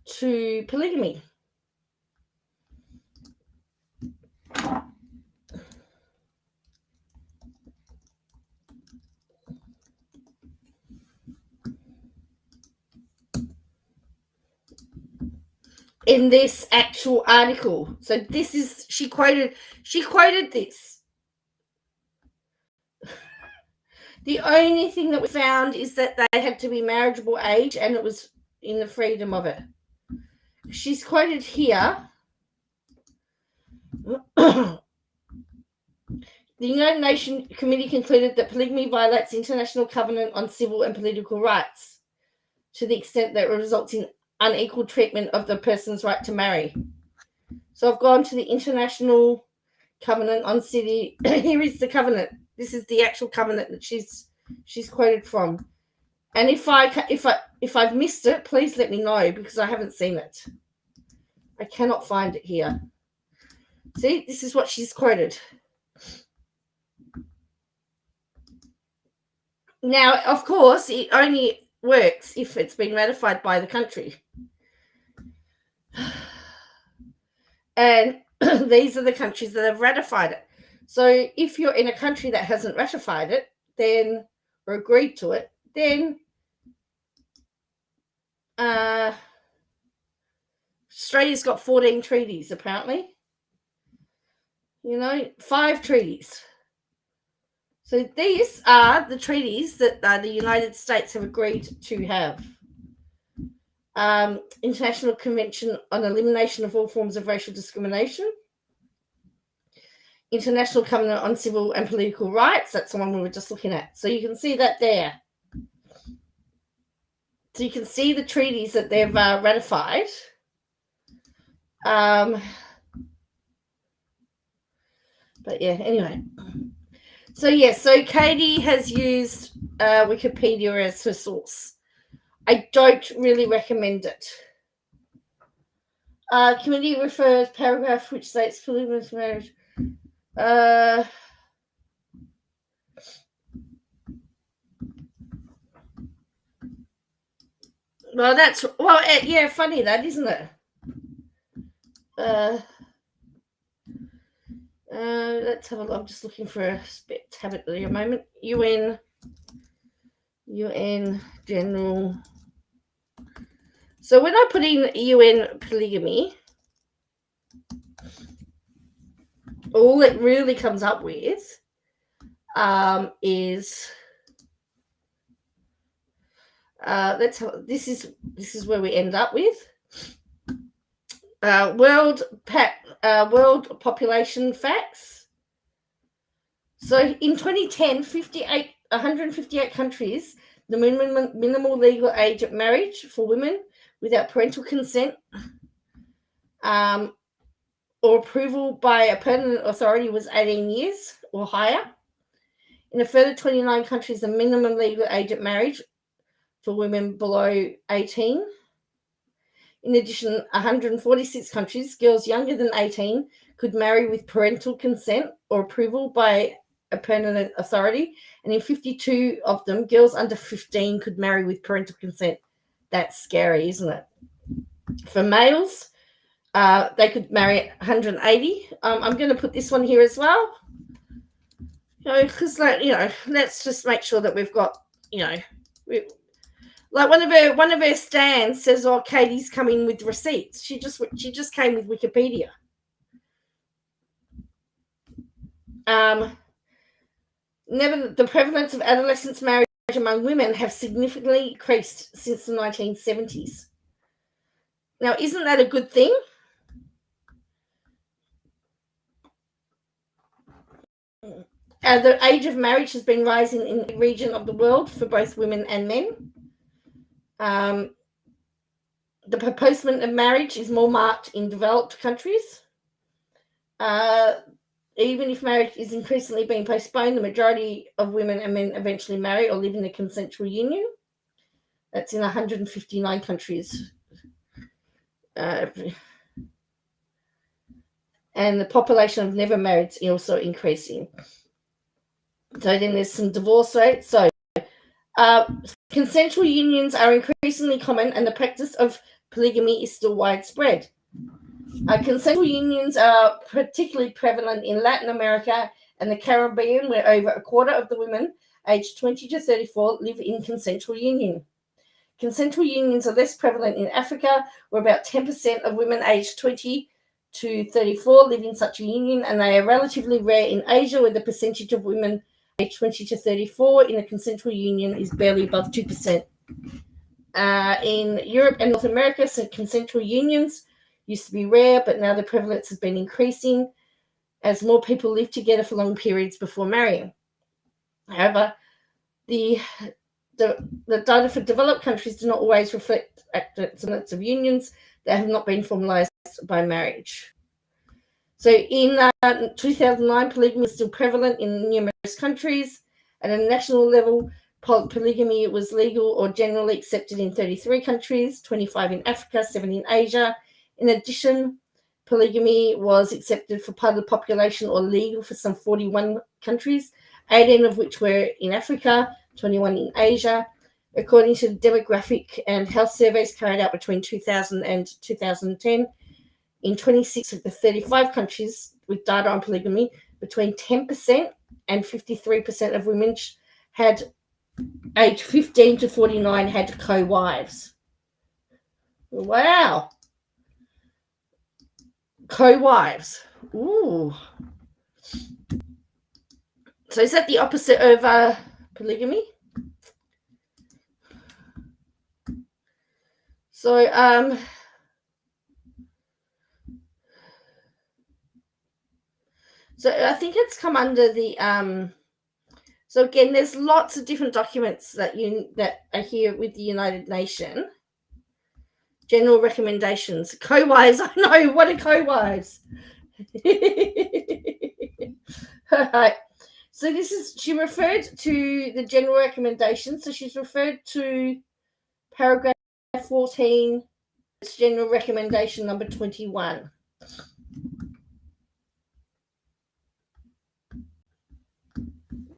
to polygamy. In this actual article. So this is, she quoted this. The only thing that we found is that they had to be marriageable age and it was in the freedom of it. She's quoted here. The United Nations Committee concluded that polygamy violates the International Covenant on Civil and Political Rights to the extent that it results in unequal treatment of the person's right to marry. So I've gone to the International Covenant on City. Here is the covenant. This is the actual covenant that she's quoted from. And if I've missed it, please let me know because I haven't seen it. I cannot find it here. See, this is what she's quoted. Now, of course, it only works if it's been ratified by the country. And these are the countries that have ratified it. So if you're in a country that hasn't ratified it, then, or agreed to it, then Australia's got 14 treaties, apparently. 5 treaties. So these are the treaties that the United States have agreed to have. International Convention on Elimination of All Forms of Racial Discrimination. International Covenant on Civil and Political Rights. That's the one we were just looking at. So you can see that there. So you can see the treaties that they've ratified. But yeah, anyway. So Katie has used Wikipedia as her source. I don't really recommend it. Committee refers paragraph which states polygamous marriage. Well, yeah, funny that, isn't it? Let's have a look. I'm just looking for a tab at the moment. UN General. So when I put in UN polygamy, all it really comes up with is this is where we end up with world population facts. So in 2010, 158 countries, the minimal legal age of marriage for women without parental consent or approval by a permanent authority was 18 years or higher. In a further 29 countries, the minimum legal age of marriage for women below 18. In addition, 146 countries, girls younger than 18 could marry with parental consent or approval by a permanent authority. And in 52 of them, girls under 15 could marry with parental consent. That's scary, isn't it? For males, they could marry 180. I'm going to put this one here as well. Because let's just make sure that we've got, like one of her stands says, "Oh, Katie's coming with receipts." She just came with Wikipedia. The prevalence of adolescent marriage among women have significantly increased since the 1970s. Now, isn't that a good thing? The age of marriage has been rising in the region of the world for both women and men. The postponement of marriage is more marked in developed countries. Even if marriage is increasingly being postponed, the majority of women and men eventually marry or live in a consensual union. That's in 159 countries. And the population of never married is also increasing. So then there's some divorce rates. So consensual unions are increasingly common and the practice of polygamy is still widespread. Consensual unions are particularly prevalent in Latin America and the Caribbean, where over a quarter of the women aged 20 to 34 live in consensual union. Consensual unions are less prevalent in Africa, where about 10% of women aged 20 to 34 live in such a union, and they are relatively rare in Asia, where the percentage of women aged 20 to 34 in a consensual union is barely above 2%. In Europe and North America, consensual unions used to be rare, but now the prevalence has been increasing as more people live together for long periods before marrying. However, the data for developed countries do not always reflect accidents of unions that have not been formalized by marriage. So in 2009, polygamy is still prevalent in numerous countries. At a national level, polygamy was legal or generally accepted in 33 countries, 25 in Africa, 7 in Asia. In addition, polygamy was accepted for part of the population or legal for some 41 countries, 18 of which were in Africa, 21 in Asia. According to the demographic and health surveys carried out between 2000 and 2010, in 26 of the 35 countries with data on polygamy, between 10% and 53% of women had aged 15 to 49 had co-wives. Wow. Co-wives. Ooh. So is that the opposite of polygamy? So I think it's come under the so again, there's lots of different documents that are here with the United Nations. General recommendations. Co-wives, I know, what are co-wives? All right. So she referred to the general recommendations. So she's referred to paragraph 14, it's general recommendation number 21.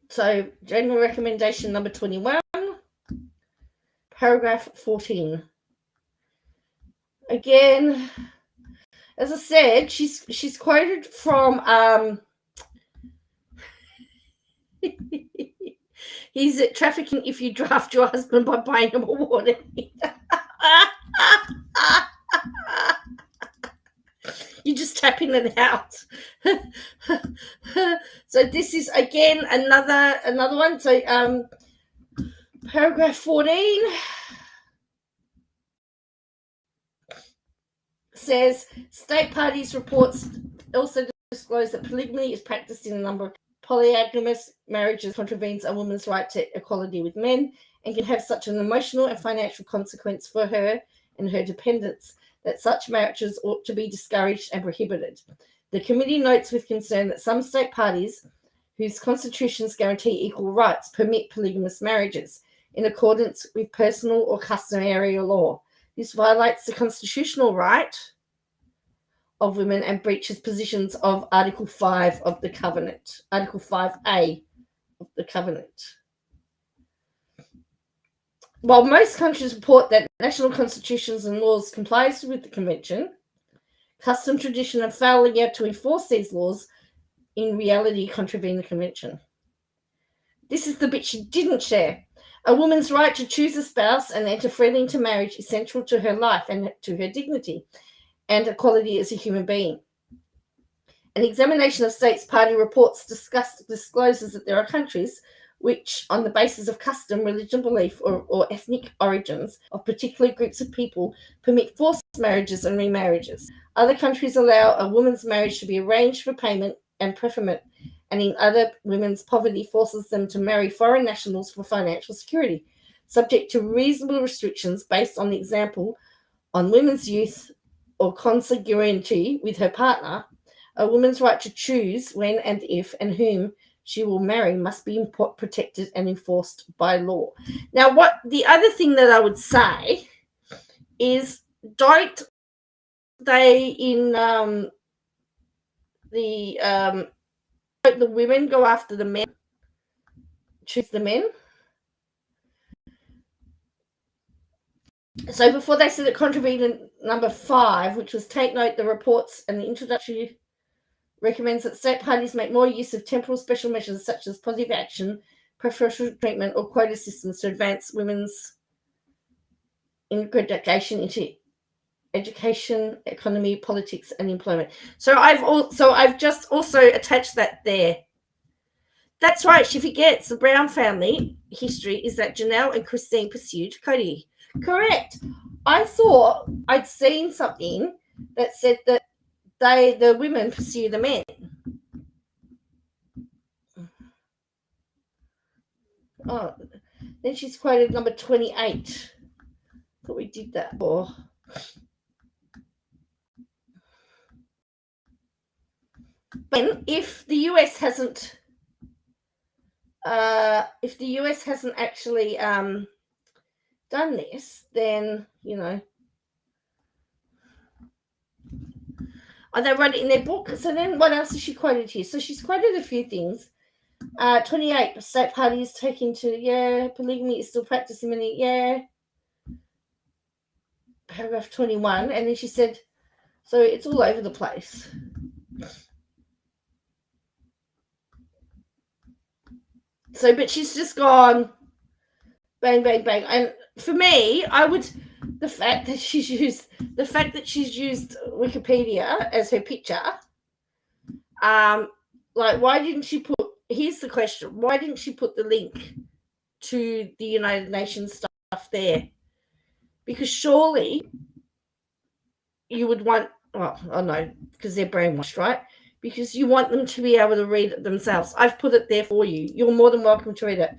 So general recommendation number 21, paragraph 14. Again, as I said, she's quoted from he's at trafficking if you draft your husband by buying him a warning. You're just tapping it out. So this is again another one. So paragraph 14 says state parties reports also disclose that polygamy is practiced in a number of polygamous marriages, contravenes a woman's right to equality with men, and can have such an emotional and financial consequence for her and her dependents that such marriages ought to be discouraged and prohibited. The committee notes with concern that some state parties whose constitutions guarantee equal rights permit polygamous marriages in accordance with personal or customary law. This violates the constitutional right of women and breaches positions of Article 5 of the Covenant, Article 5A of the Covenant. While most countries report that national constitutions and laws complies with the Convention, custom, tradition, and failure to enforce these laws in reality contravene the Convention. This is the bit she didn't share. A woman's right to choose a spouse and enter freely into marriage is central to her life and to her dignity and equality as a human being. An examination of states party reports discloses that there are countries which, on the basis of custom, religion, belief, or ethnic origins of particular groups of people, permit forced marriages and remarriages. Other countries allow a woman's marriage to be arranged for payment and preferment, and in other, women's poverty forces them to marry foreign nationals for financial security, subject to reasonable restrictions based on the example on women's youth or consanguinity with her partner. A woman's right to choose when and if and whom she will marry must be protected and enforced by law. Now, what the other thing that I would say is, don't they in the women go after the men, choose the men? So before they said it contravened number 5, which was take note the reports and the introductory recommends that state parties make more use of temporal special measures such as positive action, preferential treatment, or quota systems to advance women's integration into education, economy, politics, and employment. So I've just also attached that there. That's right. She forgets the Brown family history is that Janelle and Christine pursued Cody. Correct. I thought I'd seen something that said that the women pursue the men. Oh, then she's quoted number 28. Thought we did that for. But if the US hasn't actually done this, then they wrote it in their book. So then what else is she quoted here? So she's quoted a few things. 28 state parties taking to, yeah. Polygamy is still practiced in many, yeah. Paragraph 21. And then she said, so it's all over the place. So, but she's just gone bang, bang, bang. And for me, the fact that she's used Wikipedia as her picture, like, why didn't she put, here's the question, why didn't she put the link to the United Nations stuff there? Because surely you would want, well, I know, because they're brainwashed, right? Because you want them to be able to read it themselves. I've put it there for you. You're more than welcome to read it.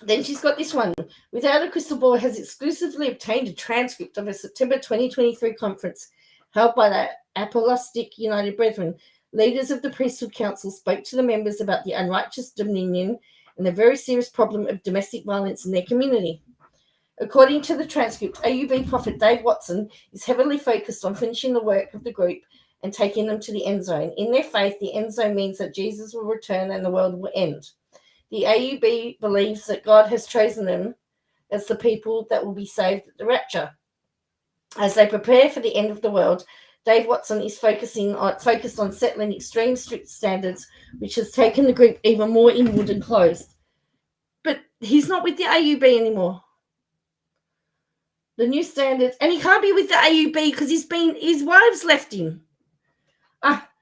Then she's got this one. Without a Crystal Ball has exclusively obtained a transcript of a September 2023 conference held by the Apostolic United Brethren. Leaders of the Priesthood Council spoke to the members about the unrighteous dominion and the very serious problem of domestic violence in their community. According to the transcript, AUB prophet Dave Watson is heavily focused on finishing the work of the group and taking them to the end zone. In their faith, the end zone means that Jesus will return and the world will end. The AUB believes that God has chosen them as the people that will be saved at the rapture. As they prepare for the end of the world, Dave Watson is focused on settling extreme strict standards, which has taken the group even more inward and closed. But he's not with the AUB anymore. The new standards, and he can't be with the AUB because his wives left him.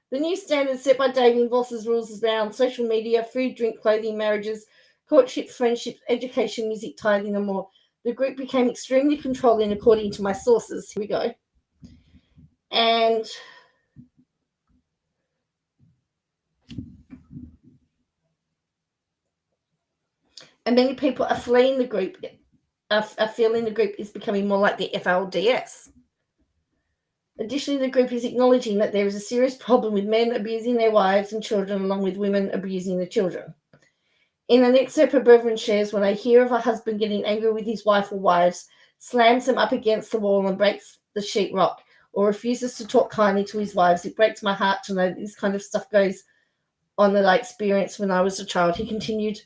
The new standards set by Dave involves rules around social media, food, drink, clothing, marriages, courtships, friendships, education, music, tithing, and more. The group became extremely controlling, according to my sources. Here we go. And many people are fleeing the group, are feeling the group is becoming more like the FLDS. Additionally, the group is acknowledging that there is a serious problem with men abusing their wives and children, along with women abusing their children. In an excerpt, a brethren shares, when I hear of a husband getting angry with his wife or wives, slams them up against the wall and breaks the sheetrock, or refuses to talk kindly to his wives, it breaks my heart to know that this kind of stuff goes on that I experienced when I was a child. He continued,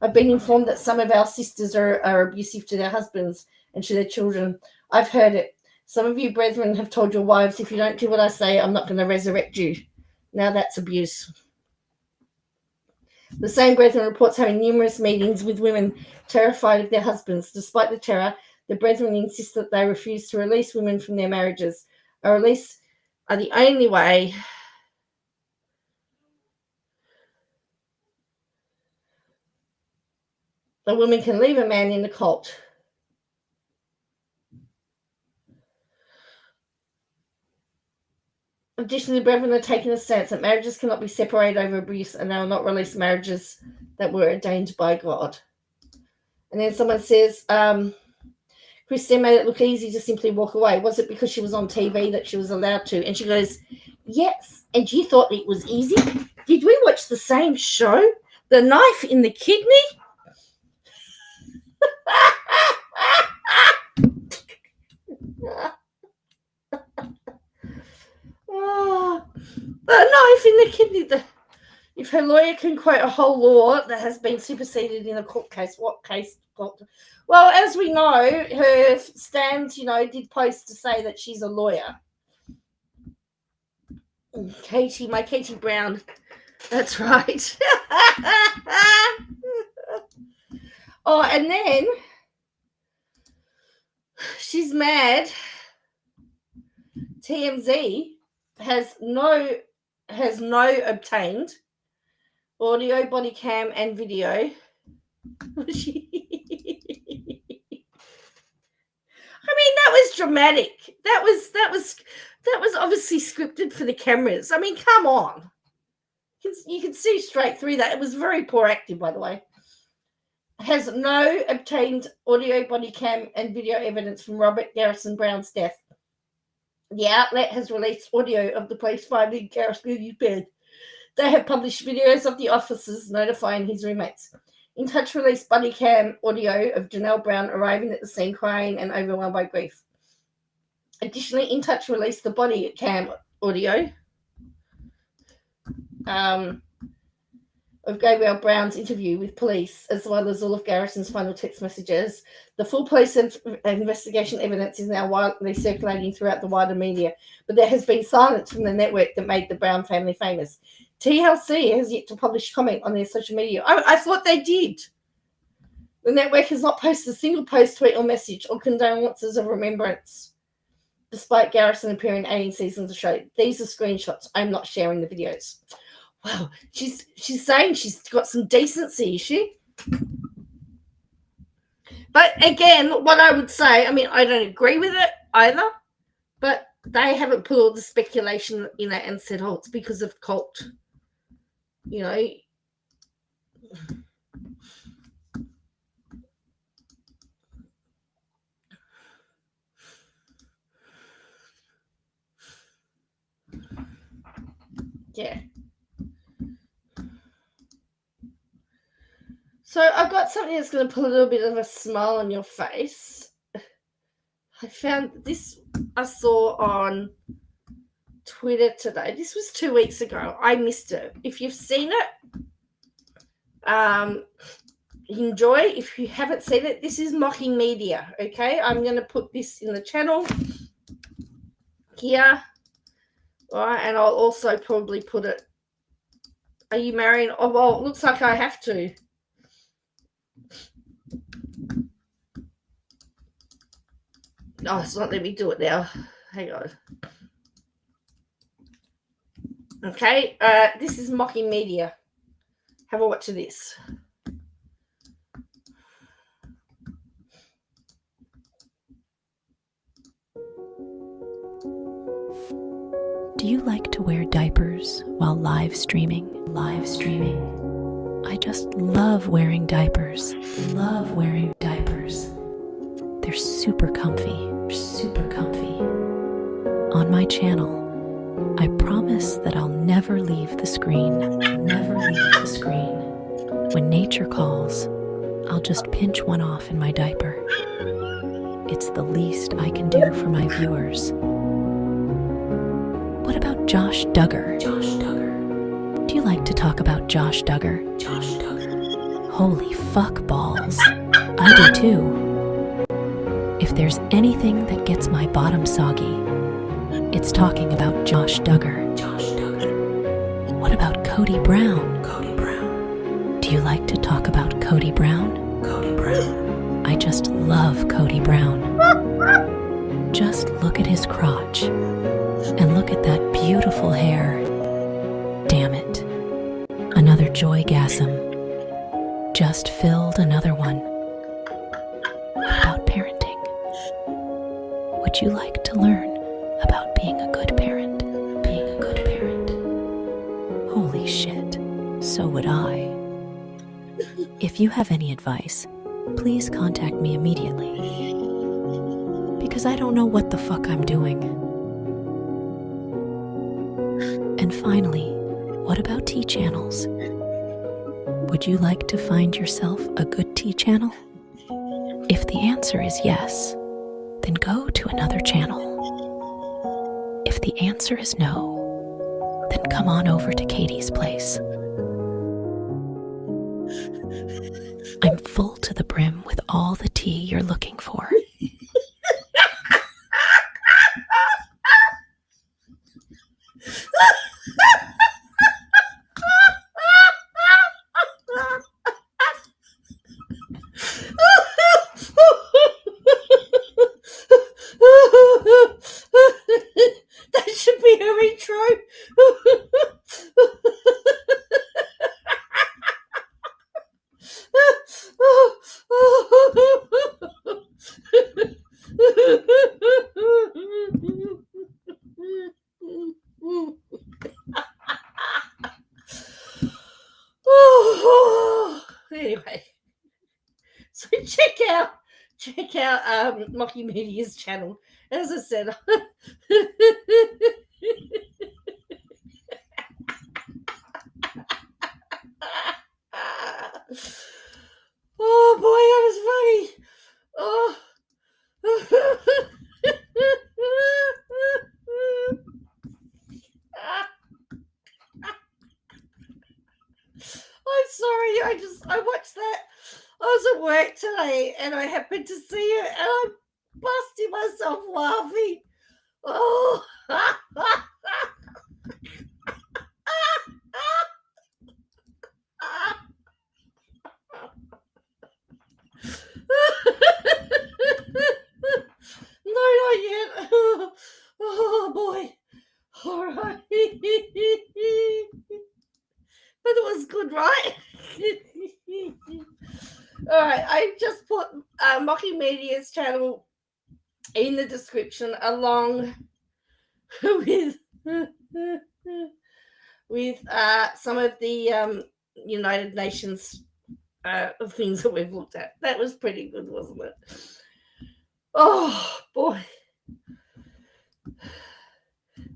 I've been informed that some of our sisters are abusive to their husbands and to their children. I've heard it. Some of you brethren have told your wives, if you don't do what I say, I'm not going to resurrect you. Now that's abuse. The same brethren reports having numerous meetings with women terrified of their husbands. Despite the terror, the brethren insist that they refuse to release women from their marriages. A release are the only way a woman can leave a man in the cult. Additionally, the brethren are taking a stance that marriages cannot be separated over abuse, and they will not release marriages that were ordained by God. And then someone says, Christine made it look easy to simply walk away. Was it because she was on TV that she was allowed to? And she goes, yes. And you thought it was easy? Did we watch the same show? The Knife in the Kidney? Oh, the Knife in the Kidney. If her lawyer can quote a whole law that has been superseded in a court case, what case? Well, as we know, her stand, did post to say that she's a lawyer. Katie Brown. That's right. Oh, and then she's mad. TMZ has no obtained audio, body cam, and video. I mean, that was dramatic. That was obviously scripted for the cameras. I mean, come on. You can see straight through that. It was very poor acting, by the way. Has no obtained audio, body cam, and video evidence from Robert Garrison Brown's death. The outlet has released audio of the police finding Garrison in his bed. They have published videos of the officers notifying his roommates. In Touch released body cam audio of Janelle Brown arriving at the scene crying and overwhelmed by grief. Additionally, In Touch released the body cam audio of Gabriel Brown's interview with police, as well as all of Garrison's final text messages. The full police investigation evidence is now widely circulating throughout the wider media, but there has been silence from the network that made the Brown family famous. TLC has yet to publish comment on their social media. I thought they did. The network has not posted a single post, tweet, or message or condolences of remembrance, despite Garrison appearing in 18 seasons of the show. These are screenshots. I'm not sharing the videos. Wow, she's saying she's got some decency, is she? But again, what I would say, I mean, I don't agree with it either, but they haven't put all the speculation in it and said, oh, it's because of cult. You know. Yeah. So I've got something that's going to put a little bit of a smile on your face. I found this, I saw on Twitter today. This was 2 weeks ago. I missed it. If you've seen it, enjoy. If you haven't seen it, this is mocking media, okay? I'm going to put this in the channel here. All right, and I'll also probably put it. Are you marrying? Oh, well, it looks like I have to. Oh, it's not letting me do it now. Hang on. Okay, this is mocking media. Have a watch of this. Do you like to wear diapers while live streaming? I just love wearing diapers. They're super comfy. On my channel, I promise that I'll never leave the screen. When nature calls, I'll just pinch one off in my diaper. It's the least I can do for my viewers. What about Josh Duggar? Do you like to talk about Josh Duggar? Holy fuck balls. I do too. If there's anything that gets my bottom soggy, it's talking about Josh Duggar. What about Cody Brown? Do you like to talk about Cody Brown? I just love Cody Brown. Just look at his crotch. And look at that beautiful hair. Damn it. Another joygasm. Just filled another one. What about parenting? Would you like to learn about being a good parent? Holy shit. So would I. If you have any advice, please contact me immediately. Because I don't know what the fuck I'm doing. And finally, what about tea channels? Would you like to find yourself a good tea channel? If the answer is yes, then go to another channel. If the answer is no, then come on over to Katie's place. I'm full to the brim with all the tea you're looking for. That should be her intro. Anyway, so check out Mocky Media's channel. As I said, oh boy, that was funny. Oh. I sorry. I watched that. I was at work today and I happened to see it and I'm busting myself laughing. Oh. No, not yet. Oh boy. All right. But it was good, right? All right. I just put Mocking Media's channel in the description along with some of the United Nations things that we've looked at. That was pretty good, wasn't it? Oh boy.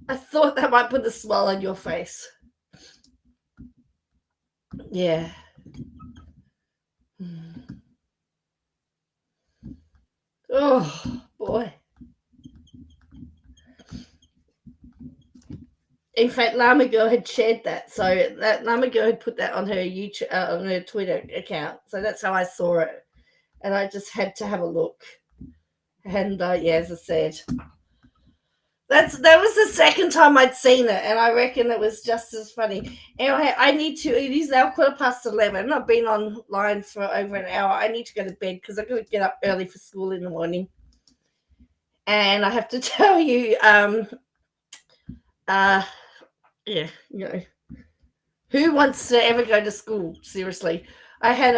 I thought that might put a smile on your face. Yeah. Oh boy. In fact, Llama Girl had shared that, so that Llama Girl had put that on her YouTube, on her Twitter account. So that's how I saw it, and I just had to have a look. And yeah, as I said, that was the second time I'd seen it, and I reckon it was just as funny. Anyway, I need to. It is now 11:15. I've been online for over an hour. I need to go to bed because I've got to get up early for school in the morning. And I have to tell you, yeah, you know, who wants to ever go to school? Seriously, I had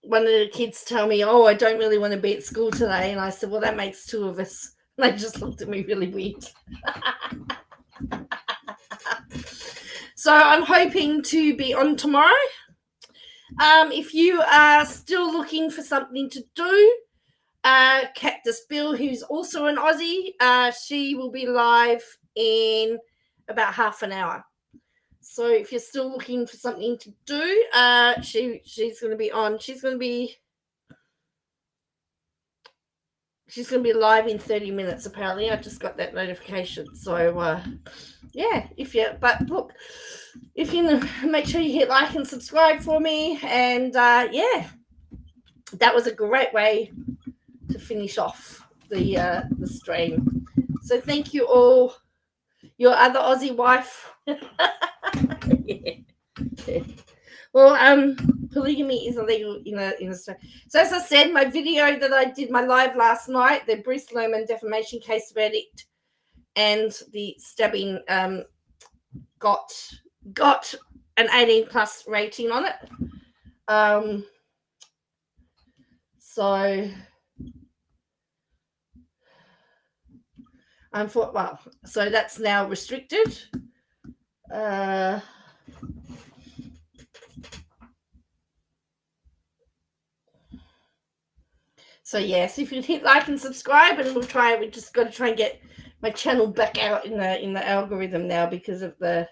one of the kids tell me, "Oh, I don't really want to be at school today," and I said, "Well, that makes two of us." And they just looked at me really weird. So I'm hoping to be on tomorrow. If you are still looking for something to do, Cactus Bill, who's also an Aussie, she will be live in about half an hour. So if you're still looking for something to do, she's going to be on. She's going to be live in 30 minutes. Apparently, I just got that notification. So yeah, but look, if you make sure you hit like and subscribe for me, and yeah, that was a great way to finish off the stream. So thank you all. Your other Aussie wife. Yeah. Well, polygamy is illegal in Australia. So as I said, my video that I did, my live last night, the Bruce Lohman defamation case verdict and the stabbing got an 18+ rating on it. So so that's now restricted. So yes, if you hit like and subscribe, and we just got to try and get my channel back out in the algorithm now because of the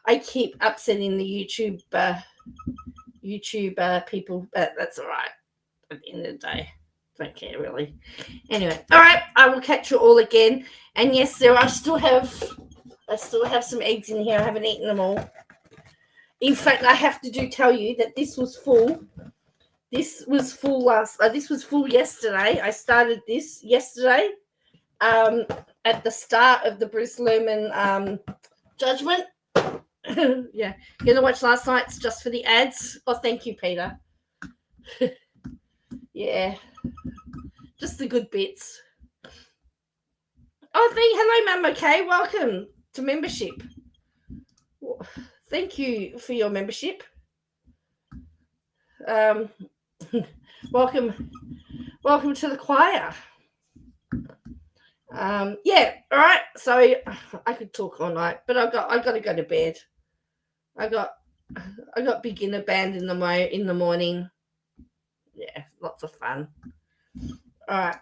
I keep upsetting the YouTube people, but that's all right. At the end of the day, don't care really. Anyway, all right, I will catch you all again. And yes, I still have some eggs in here. I haven't eaten them all. In fact, I have to tell you that this was full. This was full this was full yesterday. I started this yesterday at the start of the Bruce Lohman judgment. Yeah, you know, watch last night's just for the ads. Oh, thank you, Peter. Yeah, just the good bits. Oh, hello, Mum. Okay, welcome to membership. Thank you for your membership. Welcome to the choir. Yeah, all right. So I could talk all night, but I got to go to bed. I got beginner band in the morning. Yeah, lots of fun. All right.